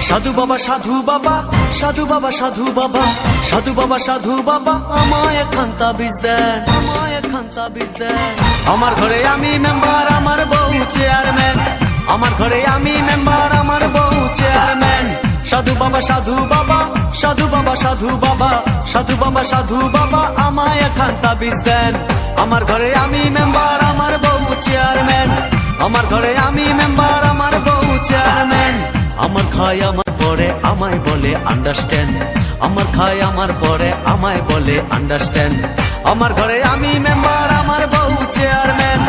সাধু বাবা সাধু বাবা সাধু বাবা সাধু বাবা সাধু বাবা সাধু বাবা আমায় একখান তাবিজ দেন, আমায় একখান তাবিজ দেন। আমার ঘরে আমি মেম্বার, আমার বউ চেয়ারম্যান। আমার ঘরে আমি মেম্বার, আমার বউ চেয়ারম্যান। সাধু বাবা সাধু বাবা সাধু বাবা সাধু বাবা সাধু বাবা সাধু বাবা আমায় একখান তাবিজ দেন। আমার ঘরে আমি মেম্বার, আমার বউ চেয়ারম্যান। আমার ঘরে আমি মেম্বার, আমার বউ চেয়ারম্যান। আমার খায় আমার পরে আমায় বলে আন্ডারস্ট্যান্ড। আমার খায় আমার পরে আমায় বলে আন্ডারস্ট্যান্ড। আমার ঘরে আমি মেম্বার, আমার বউ চেয়ারম্যান।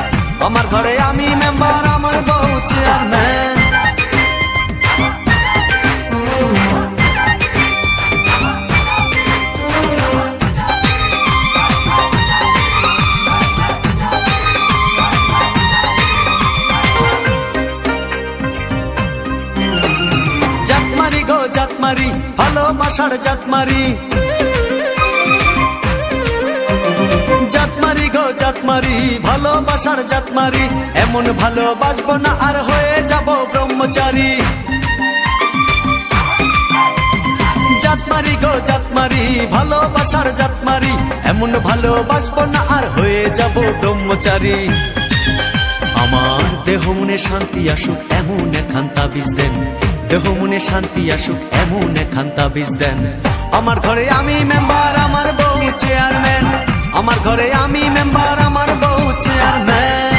আমার ঘরে আমি মেম্বার, আমার বউ চেয়ারম্যান। জাতমারি গো জাতমারি, ভালোবাসার জাতমারি। জাতমারি গো জাতমারি, ভালোবাসার জাতমারি। এমন ভালোবাসবো না আর হয়ে যাব ব্রহ্মচারী। জাতমারি গো জাতমারি, ভালোবাসার জাতমারি। এমন ভালোবাসবো না আর হয়ে যাব ব্রহ্মচারী। আমার দেহ মনে শান্তি আসুক এমন একখান তাবিজ দেন। দেহ মনে শান্তি আসুক এমন একখান তাবিজ দেন। আমার ঘরে আমি মেম্বার, আমার বউ চেয়ারম্যান। আমার ঘরে আমি মেম্বার, আমার বউ চেয়ারম্যান।